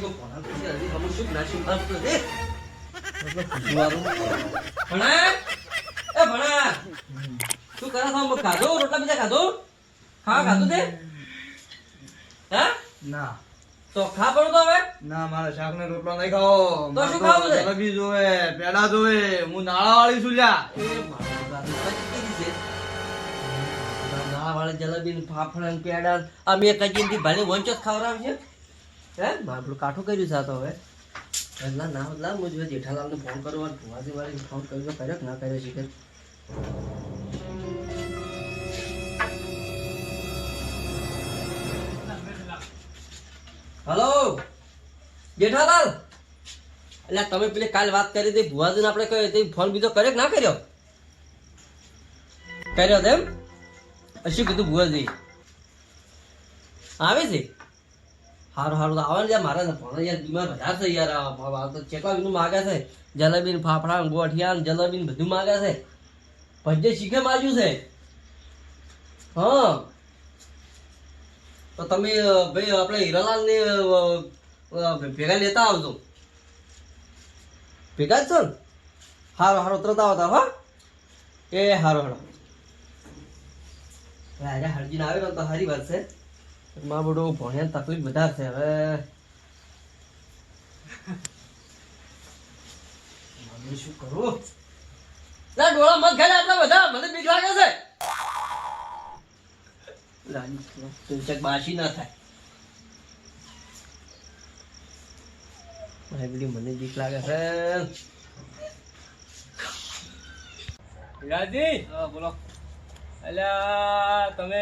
તો ભણા તો છે હજી અમુક શું ના શું ભાવતો છે એટલે ખુશવારું ભણા એ ભણા શું કરે છો મગ ખાધો રોટલા બીજા ખાધો ખાધું તે હા ના તો ખા પડો તો હવે ના મારે શાક ને રોટલો નહીં ખાવો તો શું ખાવું છે? જલેબી જોવે પેડા જોવે હું નાળા વાળી છું લ્યા એ મારું ગાતું પચી છે વાળા જલેબી ફાફડા ને પેડા અમે કજીનથી ભાલે વંચો જ ખવડાવશે હે મારું કાઠું કર્યું છે આ તો હવે એટલા ના બદલા હું જો જેઠાલાલને ફોન કરવા ભુવાજી વાળી ફોન કર્યો કર્યો કે ના કર્યો શીખે હલો જેઠાલાલ એટલે તમે પેલી કાલ વાત કરી હતી ભુવાજીને આપણે કહ્યું તે ફોન બીજો કર્યો કે ના કર્યો કર્યો તેમ શું કીધું ભુવાજી આવે છે હારું હારું આવે ને યાર મારા ભણો યાર બીમાર વધારે છે યાર આ તો ચેટલા બધું માગે છે જલેબી ફાફડા ગોઠિયા જલેબી બધું માગે છે ભજ્જે શીખે માજ્યું છે હા તો તમે ભાઈ આપણે હીરાલાલ ને ભેગા લેતા આવજો ભેગા જ છો ને હારો હારો તરત આવતા હા એ હારો હારો રાજા હરજીને આવે ને તો સારી વાત છે મારું બધું ભણ્યા તકલીફ વધારે છે હવે શું કરું ના ડોળા મત ખાય આટલા બધા મને બીક લાગે છે બાસી ના થાય મને બીક લાગે છે રાજી હા બોલો અલ્યા તમે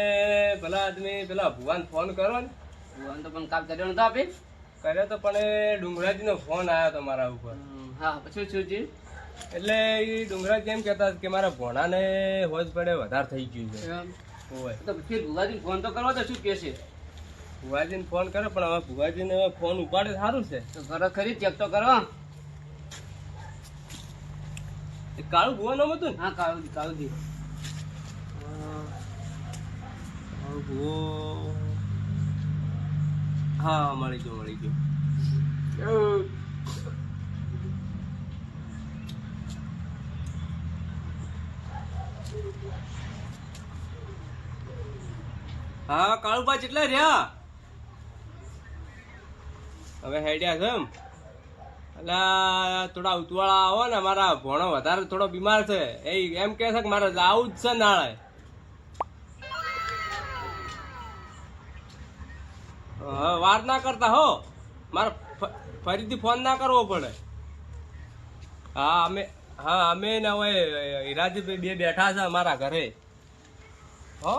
પેલા આદમી પેલા ભુવાન ફોન કરો ને ભુવાન તો પણ કામ કર્યો નતો આપે કર્યો તો પણ એ ડુંગરાજી નો ફોન આવ્યો તો મારા ઉપર હા પછી શું છે એટલે એ ડુંગરાજી એમ કહેતા કે મારા ભોણાને હોજ પડે વધારે થઈ ગયું છે હોય તો પછી ભુવાજી ફોન તો કરવા તો શું કે છે ભુવાજીને ફોન કર્યો પણ હવે ભુવાજીને હવે ફોન ઉપાડે સારું છે તો કરો ખરી ચેક તો કરો એ કાળું ભુવા નામ હતું ને હા કાળુજી કાળુજી હા મળી ગયો હા કાળુબા કેટલા રહ્યા હવે હેડ્યા છે એમ એટલે થોડા ઉતવાળા આવો ને મારા ભણો વધારે થોડો બીમાર છે એ એમ કે છે કે મારે આવું જ છે નાળે વાર ના કરતા હો મારે ફરીથી ફોન ના કરવો પડે અમે ને હવે હીરાજી બે બેઠા છે મારા ઘરે હો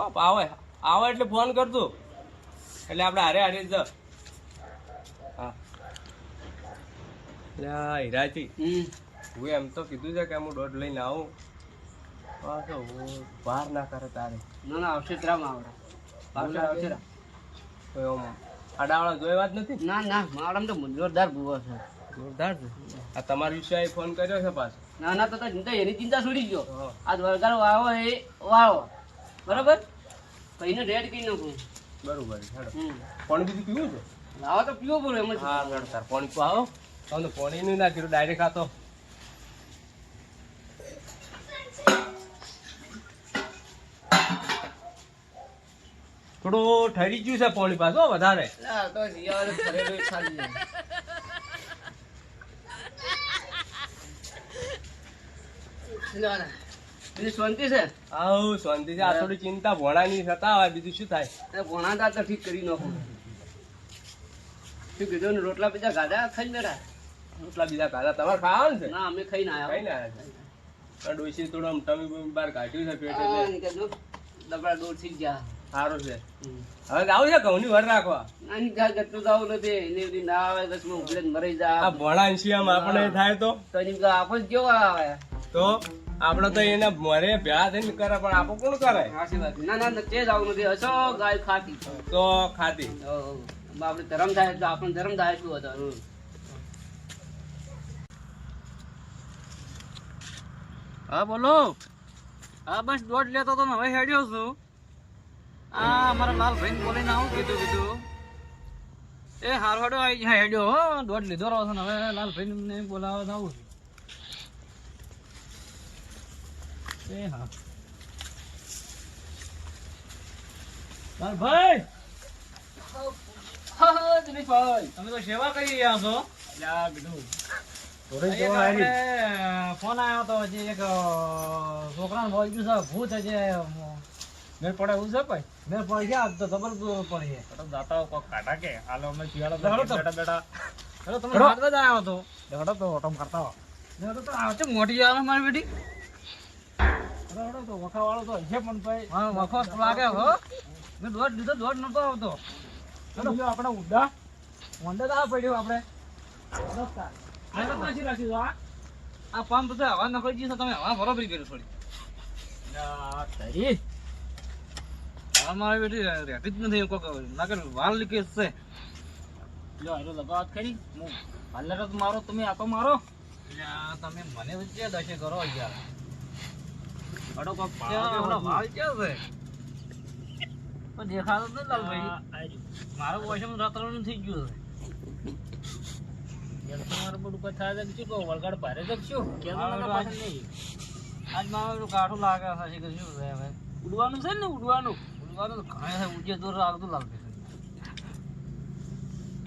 આવે એટલે ફોન કરજો એટલે આપણે હારે હારે જ હા હીરાજી હું એમ તો કીધું છે કે હું દોઢ લઈને આવું વાર ના કરે તારે ના ના આવશે ત્રામ આવશે આડાવાળા જોઈ વાત નથી ના ના મારા તો જોરદાર ભૂવો છે જોરદાર છે આ તમારા વિષય ફોન કર્યો છે પાછો ના ના તો એની ચિંતા છોડી ગયો આજ વરગારો વાવો એ વાવો બરોબર કઈને રેડ કરી નાખું બરોબર પાણી બીજું પીવું છે લાવો તો પીવો બોલો એમ જ હા તાર પાણી તો આવો તમને પાણી નહીં નાખ્યું ડાયરેક્ટ આતો થોડું ઠરી ગયું છે પાણી પાછો વધારે તો જીયાવાળો ખરેખર ખાલી જાય. ના, ના. બીજું શાંતિ છે આવું શાંતિ છે આ થોડી ચિંતા ભોણાની થતા હોય બીજું શું થાય ભોણા તો ઠીક કરી નાખું શું કીધું ને રોટલા બીજા ગાધા ખાઈ બેઠા રોટલા બીજા ખાધા તમારે ખાવાનું છે ના અમે ખાઈને ખાઈને આવ્યા આવ્યા ડોસી થોડો ટમી બમી બહાર કાઢ્યું છે પેટ એટલે દબડા દોર થઈ ગયા સારું છે હવે આવું છે ઘઉંની વર રાખવા નાની ઘર ગતું તો આવું નથી એને બધી ના આવે બસ હું ઉભરે મરી જા આ ભોણા શિયામ આપણે થાય તો એની આપણે કેવો આવે તો આપડે તો એને મરે ભેળા થઈને કરે પણ આપો કોણ કરે સાચી વાત ના ના તે જ આવું નથી હશો ગાય ખાતી તો ખાધી આપણે ધરમ થાય તો આપણને ધરમ થાય શું હતું હા બોલો હા બસ દોઢ લેતો તો હવે હેડ્યો છું આ અમારા લાલ ભાઈ બોલીને આવું કીધું એ હાર હાડો આવી જાય હેડ્યો હો દોઢ લીધો રહો છો ને હવે લાલભાઈ ને બોલાવવા આવું છું એ હા લાલભાઈ હા દિનેશભાઈ તમે તો સેવા કરી રહ્યા છો ફોન આવ્યો તો હજી એક છોકરાને બોલ ગયું છે ભૂત હજી મેળ પડે એવું છે ભાઈ મેળ પડી ગયા તો જબરદસ્ત પડી દાતા કોક કાઢા કે હાલો અમે શિયાળો બેટા હેલો તમે હાથમાં જ આવ્યો હતો બેટા તો ઓટમ કરતા હો હેલો તો આવે છે મોટી આવે મારી બેટી હેડો તો વખા વાળો તો હશે પણ ભાઈ હા વખો લાગે હો મેં દોઢ લીધો દોઢ નતો આવતો હેડો આપણે ઉડા વંડે તો આ પડ્યું આપણે આ પંપ છે હવા નખોઈ ગઈ છે તમે હવા બરોબરી કરી થોડી મારી બેટી રહેતી જ નથી કોક નગર વાલ લીકે છે લો હેડો લગાવત કરી હું હાલર જ મારો તમે આતો મારો તમે મને વચ્ચે દશે કરો યાર હેડો કોક ભાવ ક્યાં છે તો દેખાતો જ નહીં લાલભાઈ મારો વોશમ રાત્રનું થઈ ગયું છે તમારે બધું કોઈ થાય છે શું કહો વલગાડ ભારે જગશું કેમ આજ મારું કાઠું લાગે છે કે શું છે હવે ઉડવાનું છે ને ઉડવાનું ઉડવાનું ઘણે છે ઉજે દૂર લાગતું લાગે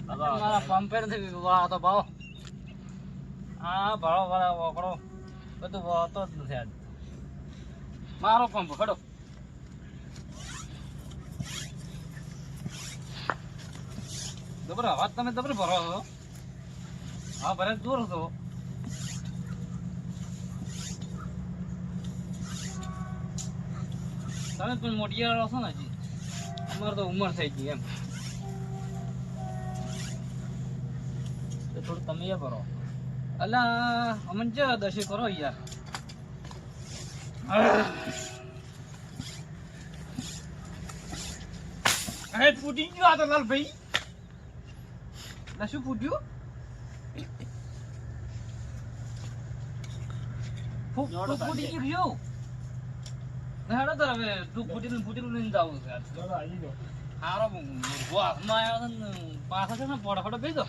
છે મારા પંપે નથી વાળતો ભાવ હા ભાડો વાળા વકડો બધું વાતો જ નથી આજ મારો પંપ ખડો જબર અવાજ તમે જબર ભરો છો હા ભરે દૂર હતો તમે પણ મોટિયાળો છો ને હજી અમારે તો ઉંમર થઈ ગઈ એમ તો થોડું તમે એ ભરો અલા અમન છે દશે કરો યાર અરે ફૂટી ગયું આ તો લાલભાઈ શું ફૂટ્યું ફૂટી ગયું હેડો તો હવે તું ફૂટેલું લઈને જાવું છે હારો હાથમાં આવ્યો છે ને પાછા છે ને ફોટો ફોટો કહી દો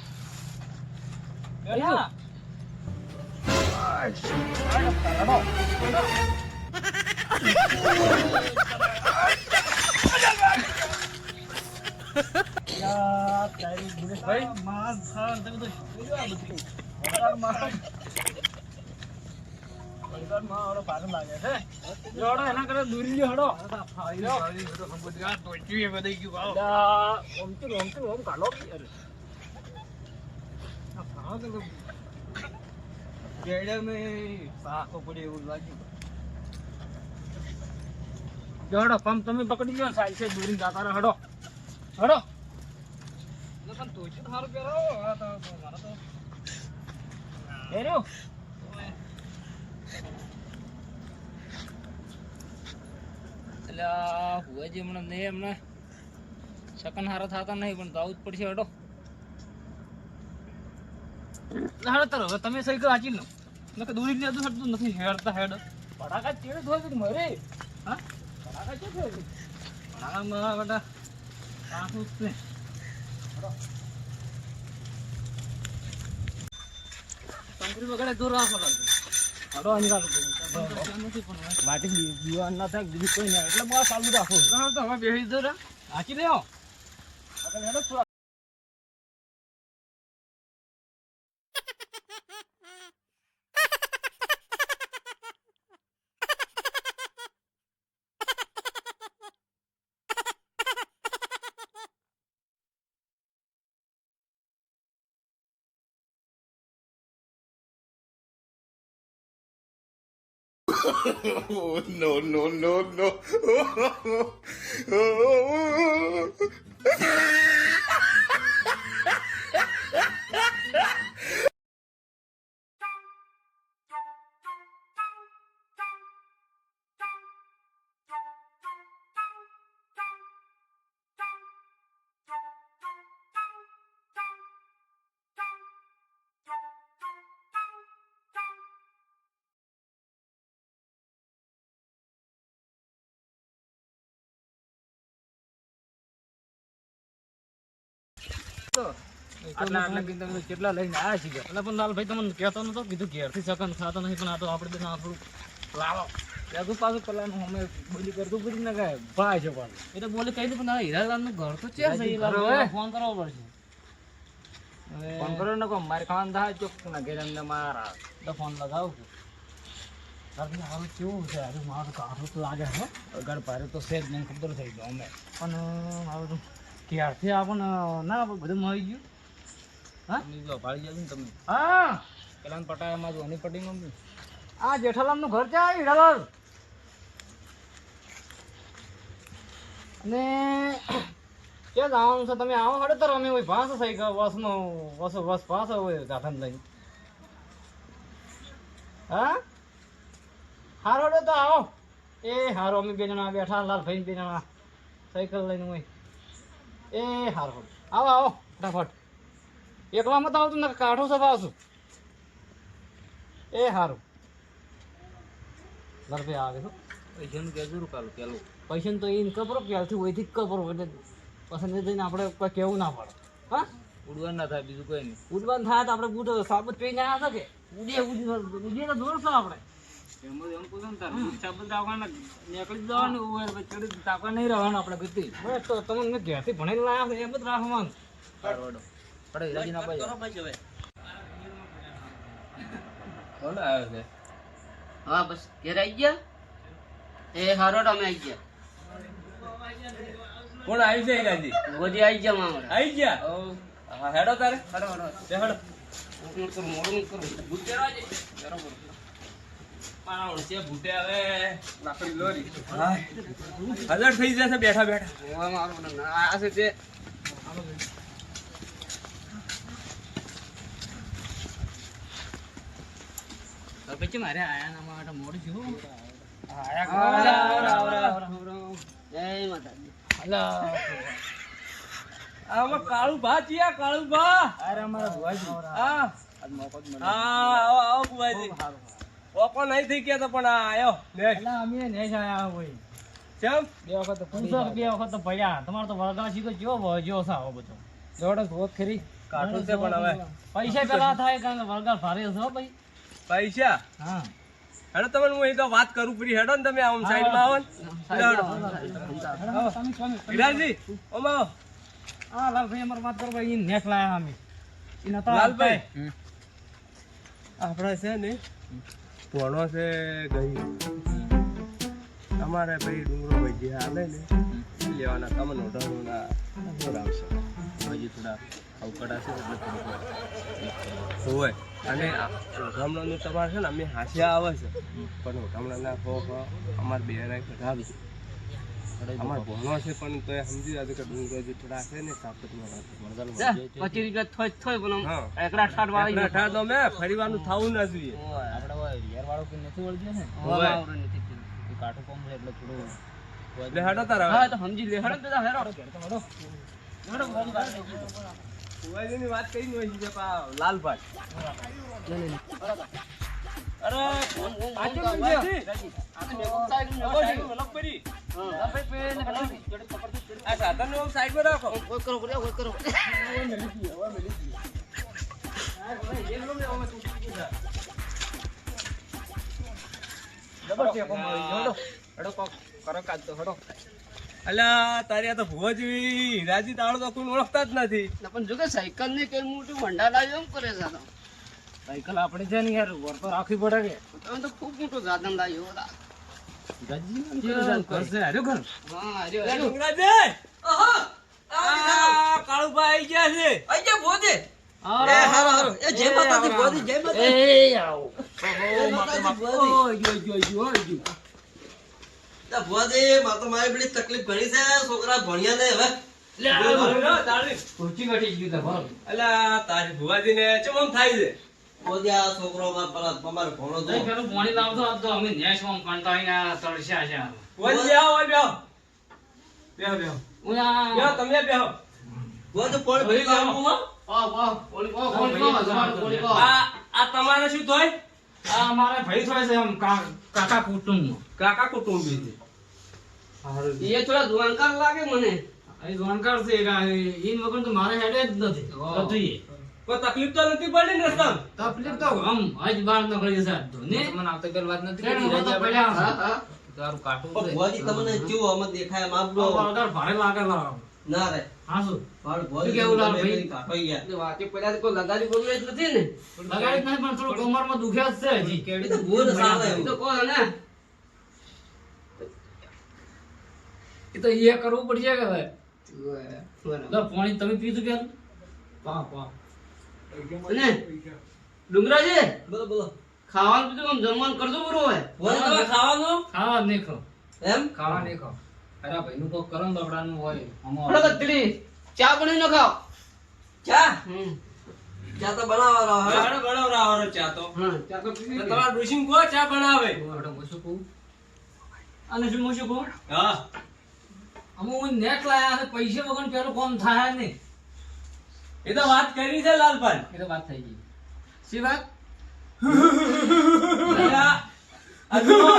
એના કરે દૂરી હડો હડો પંપ તમે પકડી ગયો સાઈડ છે દૂરી જાતા રહો હડો હડો પણ તો સારું પહેરાવો મારા તો પહેર્યો એટલે હુવાજી હમણાં નહીં હમણાં શકન હારા થતા નહીં પણ જવું જ પડશે હડો હાડો તારો હવે તમે સહી વાંચી લો એટલે દૂરી ને હડતું નથી હેડતા હેડ પડાકા ચેડે ધોય કે મરે હા પડાકા ચે ધોય પડાકા મારા બેટા આખું છે કંકરી વગેરે દૂર રાખો લાગે હડો અહીં રાખો વાટી દીવાન ના થાય બીજું કોઈ નહીં એટલે બસ ચાલુ રાખો તો હવે બેસી દો હાચી લેવો આગળ હેડો થોડા Oh, no, no, no, no. આટલા કીધું તમે કેટલા લઈને આવ્યા છીએ એટલે પણ લાલભાઈ તમને કહેતો નતો કીધું ઘેરથી સકન ખાતો નહીં પણ આ તો આપણે બધા આપણું લાવો ત્યાં પાછું પેલાનું અમે બોલી કરતું પૂરી ને કાંઈ ભાઈ છે પાછું એ તો બોલી કહી દઉં પણ આ હીરાલાલનું ઘર તો છે ફોન કરવો પડશે ફોન કરો ને કહો મારે ખાવાનું થાય ચોક ના ઘેર અંદર મારા તો ફોન લગાવું છું હારું કેવું છે અરે મારું કાઢું તો લાગે હો અગર ભારે તો છે જ નહીં ખબર થઈ ગયો અમે પણ મારું ક્યારથી આપણને ના બધું મળી ગયું હા ભાળી જશે ને તમે હા પેલા પટાયામાં જોની પટીમાં આ જેઠાલાલનું ઘર છે હીરાલાલ અને ક્યાં જવાનું છે તમે આવો હડે તો અમે હોય ભાસ થઈ ગયો બસનો બસ પાસ હોય ગાથન લઈને હા હારો હડે તો આવો એ હારો અમે બે જણા બેઠા લાલભાઈ બે જણા સાયકલ લઈને હોય એ હારો આવો આવો ફટાફટ એકલામાં તો આવતું ને કાઠો સભા આવશું એ સારું લાલભાઈ આવે છો પૈસાનું કહેજો કાલું પેલું પૈસાનું તો એને કપરો પહેલથી હોયથી જ કપરો એટલે પસંદ થઈને આપણે કોઈ કહેવું ના પડે હા ઉડવાનું ના થાય બીજું કોઈ નહીં ઉડવાનું થાય તો આપણે બૂટ સાબત પહેરીને આવ્યા શકે ઉડીએ તો દોરશો આપણે એમાં એમ પૂછો ને તાર સાબત આવવાના નીકળી જવાનું હોય ચડી તાપવા નહીં રહેવાનું આપણે ગતિ બસ તો તમને મેં ઘેરથી ભણેલું લાવ્યા એમ જ રાખવાનું પડે હિરાજી ના પાડે કોણ આવ્યો છે હા બસ ઘેર આવી ગયા એ હારો અમે આવી ગયા કોણ આવ્યું છે હીરાજી ગોદી આવી ગયા મામા આવી ગયા હા હેડો તારે હડો હડો તે હેડો મોડું કરું ભૂતે રાજે બરોબર પાવણ છે ભૂતે આવે લાકડી લોરી હા હજાર થઈ જશે બેઠા બેઠા મારું આ છે તે પછી મારે આયા ના માટે મોડું છું આમાં કાળુ ભા ચિયા કાળુ ભા અરે અમારા ભુવાજી હા આજ મોકો જ મળ્યો હા આવો ભુવાજી ઓકો નહીં થઈ ગયા તો પણ આ આયો લે એટલે અમે નહીં જ આયા હોય ચમ બે વખત પૂછો બે વખત તો પડ્યા તમારે તો વળગા શીખો જેવો ભજો સાવો બધો જોડે હોત ખરી કાઠું છે પણ હવે પૈસા પેલા થાય કારણ કે વળગા ભારે છો ભાઈ પૈસા હા હેડો તમને હું એ તો વાત કરું પૂરી હેડો ને તમે આમ સાઈડમાં આવો ને વિરાજી ઓમ આવો હા લાલભાઈ અમારે વાત કરો ભાઈ નેટ લાયા અમે ઈ નતા લાલભાઈ આપણે છે ને ભણો છે ગઈ અમારે ભાઈ ડુંગરો ભાઈ જે આવે ને લેવાના કમન ઓઢાડોના આવશે હજી થોડા અવકડા છે એટલે થોડુંક હોય અને ઓઢામણાનું તમારે છે ને અમે હાસ્યા આવે છે પણ ઓઢામણાના ખો અમારે બે રાય કઢાવી અમારે ભણો છે પણ તો એ સમજી જાય કે ડુંગરો જે થોડા છે ને કાપતમાં 25 રૂપિયા થોય પણ હા એકડા ઠાઠ વાળી એકડા ઠાઠ તો મેં ફરીવાનું થવું ના જોઈએ આપણે યાર વાળો કે નથી વળગ્યો ને હોય. એ કાઠું કોમ છે એટલે થોડું એટલે હેડો તાર હવે હા તો સમજી લે હડો દાદા હેરો ફુવાજીની વાત કરી હોય છે પા લાલભાઈ અરે ફોન આજે ફુવાજી. આ તો મેકો સાઈડ મેકો સાઈડ લખપરી. ભાઈ પેને આ સાધનને આમ સાઈડમાં રાખો કોઈ કરો કોઈ કરો જબર છે કોમ હડો હડો કોક કરો કાજ તો હડો અલ્યા તારી આ તો ભુવાજી હીરાજી તાળો તો કોઈ ઓળખતા જ નથી પણ જો કે સાયકલ ને કે મોટું ભંડાર લાવ્યો એમ કરે છે આ સાયકલ આપણે છે ને યાર ઘર તો રાખવી પડે કે તો તો ખૂબ મોટો સાધન લાવ્યો ઘર છે હાર્યો ઘર હા એ ડુંગરાજી! આ કાળુભાઈ આઈ ગયા છે આઈ જા બોદે અરે હારો હારો એ જય માતાજી બોદે જય માતાજી એ આવો મારી બધી તકલીફ ઘણી છે છોકરા ભણ્યા ને હવે ખુરચી કાઢી ગયું તા ભર અલ્યા તારી ભુવાજીને ચમ આમ થાય છે બોદ્યા છોકરો અમારે ભણો તો નહીં પેલું પાણી લાવતો આજ તો અમે નેસ માં કંટાળીને તળસ્યા છે ભુવાજી આવો બેહો બેહો બેહો ઉયા બેહો તમે બેહો બોદ પણ ભરી લાવું આ તમારે શું થાય આ અમારે ભાઈ થોડે છે આમ કાકા કુટુંબ કાકા કુટુંબી છે એ થોડા દુકાનકાર લાગે મને અહીં જાણકાર છે ઈન વગર તો મારે હેડે જ નથી બધું કોઈ તકલીફ તો નથી પડી ને રસ્તામાં? તકલીફ તો આમ આજ બાર ન કરી છે તો ને મને આવતો પેલ વાત નથી કરી રજા પડ્યા તારું કાટું પણ ભુવાજી તમને કેવું આમ દેખાય આમ આપડો અગર ભારે લાગે લાગે ના રે હા શું મારું ભુવાજી કેવું લાલ ભાઈ? કાપાઈ ગયા. વાતે પડ્યા તો કોઈ લગાડી બોલવું જ નથી ને. લગાડી જ નહીં પણ થોડું કમરમાં દુખે જ છે હજી એ તો ભૂલ સાવે એ તો કોણ ને એ તો એ કરવું પડશે કે ભાઈ લો પાણી તમે પીધું કે પા પા અને ડુંગરાજી બોલો બોલો ખાવાનું પીધું આમ જમવાનું કરજો બરોબર હોય. ભુવાજી તમે ખાવાનું ખાવા નહીં ખાવ એમ ખાવા નહીં ખાવ અરે ભાઈ નું તો કરમ બગડાનું હોય હળો કતરી ચા બનાવી ન ખાઓ. ચા ચા તો બનાવવાનો હવે હાડો બનાવરાવાનો ચા તો. હા ચા તો પીવી તો તમારા ડોશીને કહો ચા બનાવે. અને શું હું શું કહું હા અમુક હું નેટ લાયા છે પૈસા વગર પેલું કોમ થાય નહીં એ તો વાત કરી છે લાલભાઈ. એ તો વાત થઈ ગઈ શી વાત અલ્યા, આ જુઓ.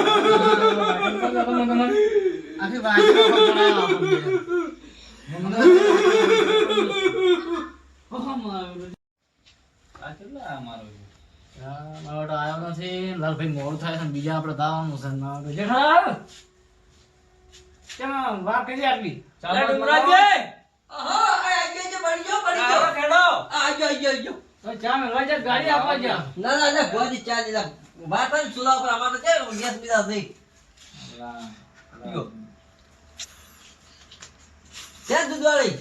આખી વાત આવ્યો નથી લાલભાઈ મોડું થાય છે બીજા આપડે દાવાનું છે જેઠા કેમ વાત કરી આટલી અરે ડુંગરાજી, હા આજો બની ગયો આવો ખેડો. આજો આજો તો ચા મેળવા જાય ગાડી આપવા જા ના ના ના ભુવાજી ચા દીધા વાત જ સુલા પર અમારે છે ગેસ બીજા થઈ ક્યાં દૂધવાળી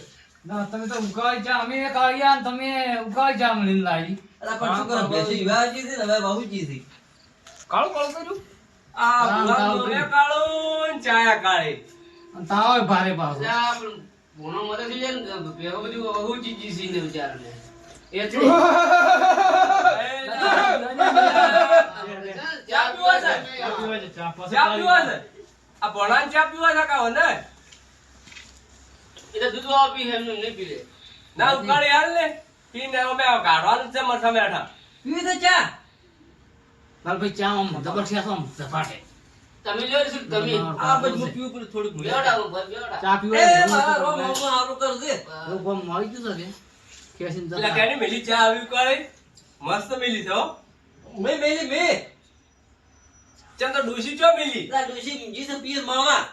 ના તમે તો ઉકાળી ચા અમે કાળિયા ને તમે ઉકાળી ચા મળીને લાવી અલા પણ શું કરો બેસી વિવાહજી થી ને હવે બહુજી થી કાળું કાળું કર્યું આ કાળું ભૂવાનો કર્યું. રે કાળું ને ચાયા કાળી. અને તાવ ભારે પાછો અલ્યા, પણ ભૂનો મદદ થઈ જાય ને ભેગો બધું બહુ ચીજી સી ને વિચારને. એ છે. ચા પીવા છે? ચા પીવા છે? આ ભોળાને ચા પીવા છે કાં ને? એટલે દૂધ વાળો પી છે, એમને નહીં પી લે. ના ઉકાળી હાલ ને પીને અમે કાઢવાનું જ છે મરસા બેઠા. પીવી તો ચા લાલભાઈ ચા આમ જબરજસ્ત આમ ઝપાટે તમે લ્યો છો તમે. આ બધું મૂક્યું પર થોડુંક બેવડા ઉપર બેવડા. ચા એ પીવા મારા રોમ રોમ હારું કરજે મળી ગયું છે કે કેસીન એટલે કેની મેલી ચા આવી ઉકાળી? મસ્ત મેલી છે હો. મે મેલી મે ચમ તો ડોશી ચો મેલી? લા ડોશી જી સે પીર મામા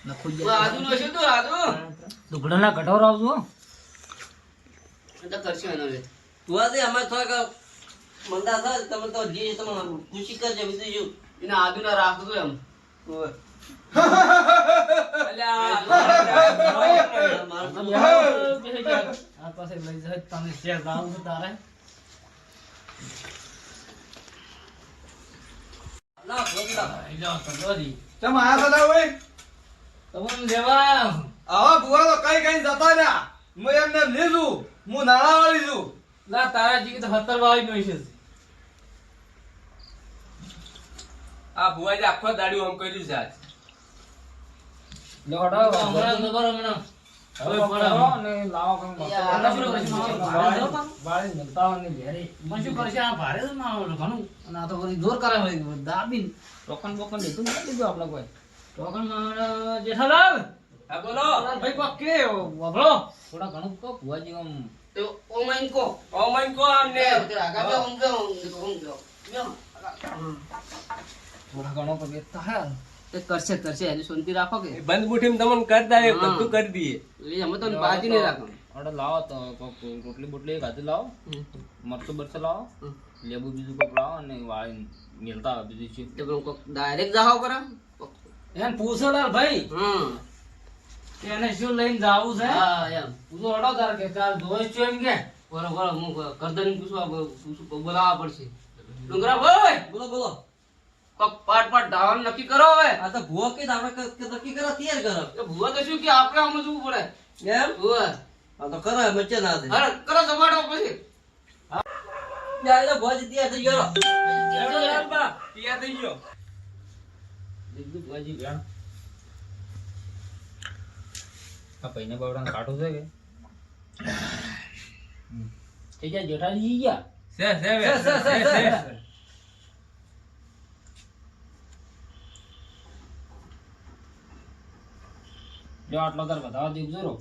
નખું આદુ નો છે તો આદુ. દુગડાના કટોર આવજો તો કરશું એનો લે. તું આજે અમાર થોડાક મંદા થાય તમે તો જે તમે ખુશી કરજે બીજું શું એને આદુ ના રાખતો એમ. ઓય. અલ્યા આ પાસે લઈ જાય તમે શેર લાવું છે તારે લા ભોગલા લ્યો તો દોરી ચમ આયા બધા હોય તમને દેવા આવા ભુવા તો કઈ કઈ જતા રહ્યા હું એમને લીધું હું નાણાવાળી છું લા તારા જી તો 70 વાળી નો છે આ ભુવાજી આખો દાડી આમ કર્યું છે આજ. લોડો હમણાં નગર હમણાં હવે પડો ને લાવો કમ વાળી નતાવ ને ઘેરે મશું કરશે આ ભારે તો ના ઘણું અને આ તો વળી જોર કરે હોય દાબીન ટોકન બોકન લીધું નથી લીધું આપણે કોઈ ટોકન માં જેઠાલાલ હા બોલો. ભાઈ કોક કે વભળો થોડા ઘણું કો ભુવાજી આમ તો ઓમાઈન કો. ઓમાઈન કો આમને. આગા બે ઊંઘે ઊંઘે. થોડા ઘણો તો બેઠા હે એ કરશે કરશે એની શાંતિ રાખો કે બંધ મુઠીમાં તમને કરતા એ બધું કરી દઈએ. એ અમે તો બાજી નહીં રાખો અરે લાવો તો કોક રોટલી બોટલી ગાધી લાવો મરચું બરચું લાવો લેબુ બીજું કોક લાવો અને વાળી મેલતા આવે બીજું શું તો કોક ડાયરેક્ટ જાવ કરા. એને પૂછો લાલ ભાઈ કે એને શું લઈને જાવું છે હા એમ. પૂછો અડો તાર કે ચાલ દોષ છો એમ કે બરોબર હું કરદન પૂછવા બોલાવવા પડશે. ડુંગરા ભાઈ બોલો બોલો કોક પાટ પાટ ડાવાનું નક્કી કરો હવે. આ તો ભૂવો કે આપણે નક્કી કરો તૈયાર કરો તો ભૂવા તો શું કે આપણે સમજવું પડે. એમ ભૂવા આ તો કરો મચ્ચે ના દે અરે કરો જમાડો પછી. યા એ ભોજ તૈયાર થઈ ગયો તૈયાર થઈ ગયો. દીકરી ભુવાજી વેણ આ પૈને બાવડાને કાઢું છે કે થઈ ગયા જેઠાજી ગયા છે જો આટલો તાર બતાવો દેખજો રો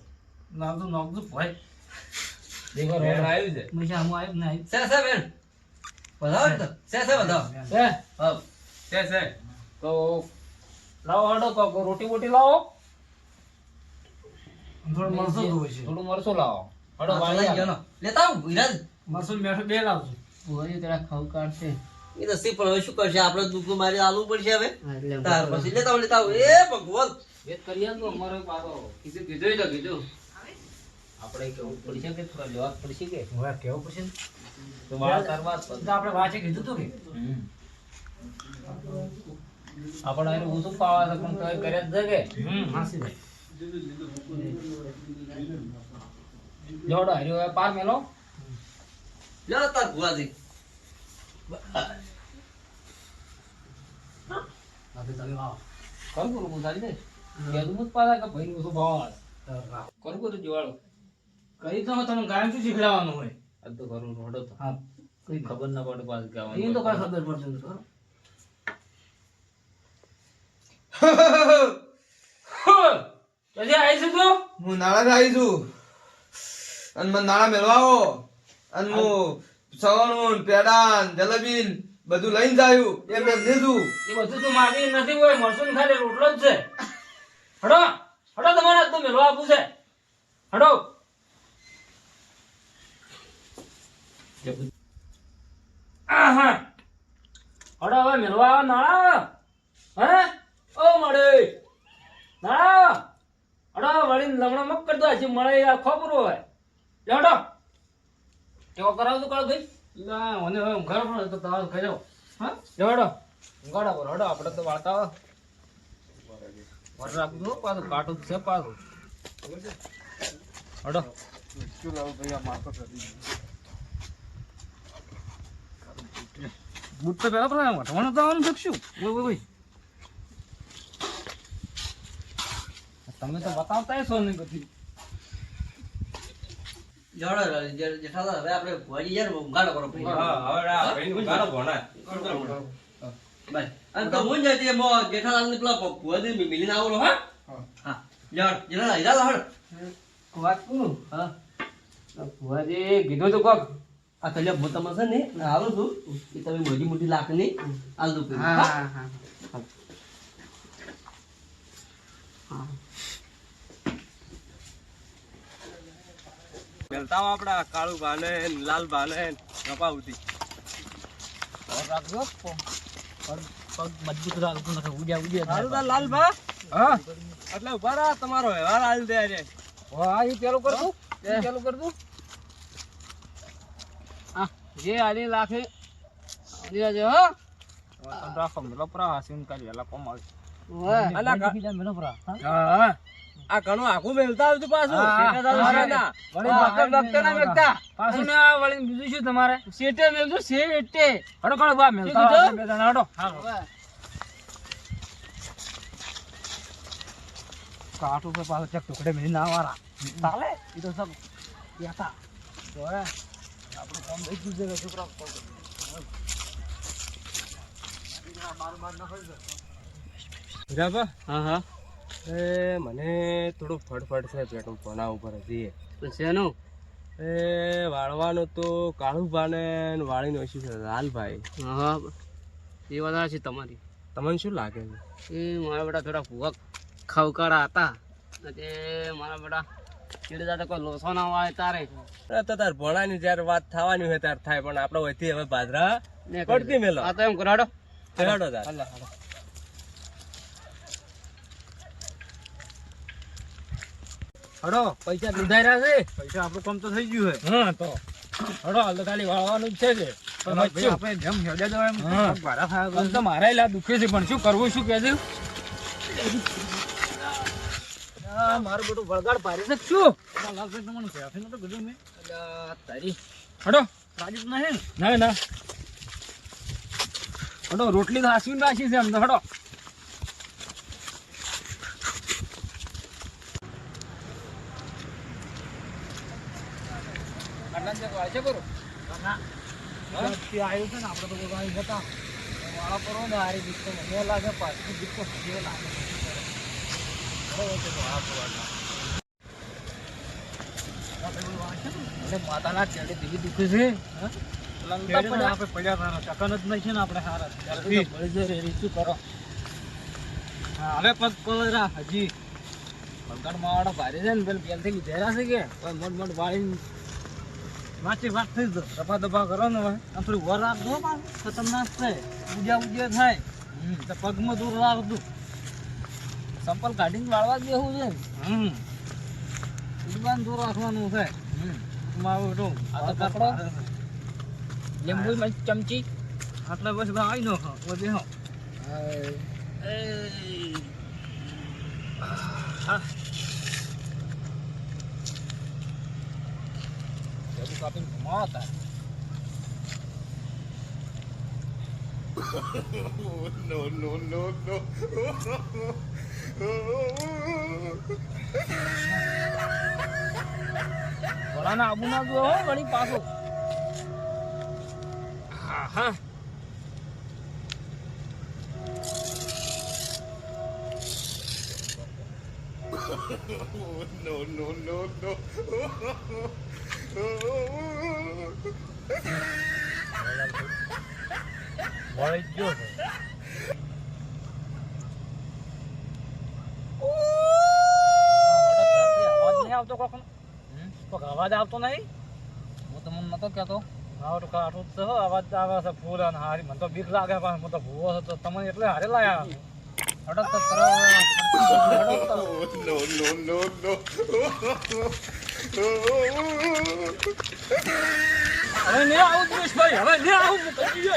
નાખજો નાખજો ભાઈ દેખો રો બેન આવ્યું છે મજા હું આવ્યો ને સે બેન બતાવો ને તો સે બતાવો છે હા છે તો લાવો હડો તો રોટી બોટી લાવો થોડું મરસો જોવે છે થોડું મરસો લાવો હડો વાળી ગયો લેતા આવું વિરાજ મરસો મેઠો બે લાવજો ભુવાજી તેરા ખાવ કાઢશે એ તો સી પણ હવે શું કરશે આપણે દુઃખ મારી આલવું પડશે હવે એટલે તાર પછી લેતા આવું એ ભગવાન વેત કરી આલો અમારો પાછો કીધું તો કીધું આપણે કેવું પડશે કે થોડા લેવા પડશે કે હવે કેવું પડશે તો વાળ કરવા તો આપણે વાંચે કીધું તો કે આપણે આને ઓછું પાવા છે પણ તોય કરે જ કે હાસી ભાઈ જોડો હર્યો પાર મેલો લે તાર ભુવાજી આપે તમે આવો કોણ કોણ બોલાડી દે કેદું મત પાડા કે ભાઈ ઓછું ભાવ કોણ કોણ જોવાળો કઈ તો તમે ગાયન શું શીખડાવવાનું હોય આ તો કરું રોડો તો હા કઈ ખબર ના પડે પાસ ગાવાનું એ તો કઈ ખબર પડશે તો કદી આવી છું તું હું નાળા આવી છું અને મને નાળા મેળવાવો અને હું સવણું પેડા જલેબી બધું લઈને જાયું એમને લીધું એ બધું તો માગી નથી હોય મળશું ને ખાલી રોટલો જ છે હડો હડો તમારે તો મેળવા આપવું છે હડો આહા હડો હવે મેળવા નાળા હે ઓ મળે નાળા હડો વળીને લમણો મક કરતો હજી મળે ખબર હોય હડો એવો કરાવજો કાળ ભાઈ ના મને હવે ઊંઘાડો પણ તો તમારે કહી જાઓ હા હડો ઊંઘાડો પર હડો આપણે તો વાર્તા વર રાખજો પાછું કાટું છે પાછું હડો બૂટ તો પેલા પેલા વટવાનું તો આવવાનું શકશું ભાઈ તમે તો બતાવતા છો ને બધી જોડો જેઠાલાલ હવે આપણે ભુવાજી યાર ઊંઘાડો કરો પછી હા હવે આ ભાઈનું ગાડો ભણા બાય અને તો હું જાય તે મો જેઠાલાલ ને પેલા ભુવાજી મિલીને આવો હા હા જેઠાલાલ હીરાલાલ વાત કરું હા ભુવાજી કીધું તો કોક આ કલ્યા હું તમને છે ને આવું છું કે તમે મોટી મોટી લાકડી આલ દો હા હા મેલતા આપડા કાળુ ભાને લાલ ભાને કપાવતી રાખજો પગ મજબૂત રાખજો નકર ઉડ્યા કાળુદા લાલ ભા હા એટલે ઉભા રહા તમારો વ્યવહાર હાલ દે આજે હા એ પેલું કર દઉં પેલું કર દઉં હા જે આલી લાખે આલી આજે હો રાખો મેલો પ્રા હાસીન કરી એલા કોમલ અલા મેલો પ્રા હા આ ઘણું આખું મેલતા આવતું પાછું પાછું ને આ વળી બીજું શું તમારે શેટે મેલજો શેટે હડો કળો બા મેલતા બે જણા હડો કાટુ पे पास चक टुकड़े में ना वाला साले ये तो सब क्या था तो है આપણે કામ દઈ દીધું છે છોકરા હીરાબા હા હા એ મને થોડું ફડફડ છે પેટું કોના ઉપર હતી તો શેનું એ વાળવાનું તો કાળુ ભાને વાળીને ઓછી છે લાલભાઈ હા એ વાત છે તમારી તમને શું લાગે છે એ મારા બેટા થોડા ભૂવા ખવકાડા હતા અને મારા બેટા ચીડ જાતે કોઈ લોસો ના હોય તારે તો તાર ભણાની જયારે વાત થવાની હોય ત્યારે થાય પણ આપણે વહીથી હવે બાજરા પડતી મેલો આ તો એમ કરાડો ચડાડો તાર હડો પૈસા લીધા રહ્યા છે પૈસા આપણું કામ તો થઈ ગયું છે હા તો હડો હાલ તો ખાલી વાળવાનું જ છે પણ આપણે જેમ હેડે તો એમ ભાડા થાય તો મારા લા દુખે છે પણ શું કરવું શું કહેજો મારું બધું વળગાડ પાડી શકશું લાલભાઈ તમને કહેશે તો કીધું મેં તારી હડો રાજીત નહીં ના ના હડો રોટલી તો હાસવીને રાખી છે એમ તો હડો આવ્યું છે ને આપણે તો કોઈ જતા વાળા પર ને આરી દીકરો મને લાગે પાછું દીકરો લાગે માતાના ચેડે દિલી દુખે છે આપણે પડ્યા સારા ચકન જ નહીં છે ને આપણે સારા બળી જાય રે શું કરો હા હવે પગ કોરા હજી પગડમાં વાળા ભારે છે ને પેલ પેલથી લીધેલા છે કે મોટ મોટ વાળી વાંચી વાત થઈ જ દબા દબા કરો ને હવે આમ થોડી વર રાખજો ખતરનાક છે ઉજ્યા થાય તો પગમાં દૂર રાખજો સંપલ કાઢીને વાળવા જ બેહું છે ઉડવાન દૂર રાખવાનું છે મારું તો આ તો પકડો લીંબુ ચમચી આટલે બસ આવી નો ખાઓ બેહો કાપીને ઘુમાવો હતા No, no, no, no. વળાના Abu ના જો હો વળી પાછો હા No, no, no, no. વળી ગયો છે અવાજ નહીં આવતો કોક અવાજ આવતો નહીં હું તમને નતો કહેતો આવડું કાઠું છે હો અવાજ આવે છે ફૂલ અને હારી મને તો બીક લાગે પણ હું તો ભૂવો હતો તમને એટલે હારે લાયા હડક તો કરો No, no, no, no. હવે નહીં આવું દિનેશભાઈ હવે નહીં આવું હું કહી દઈએ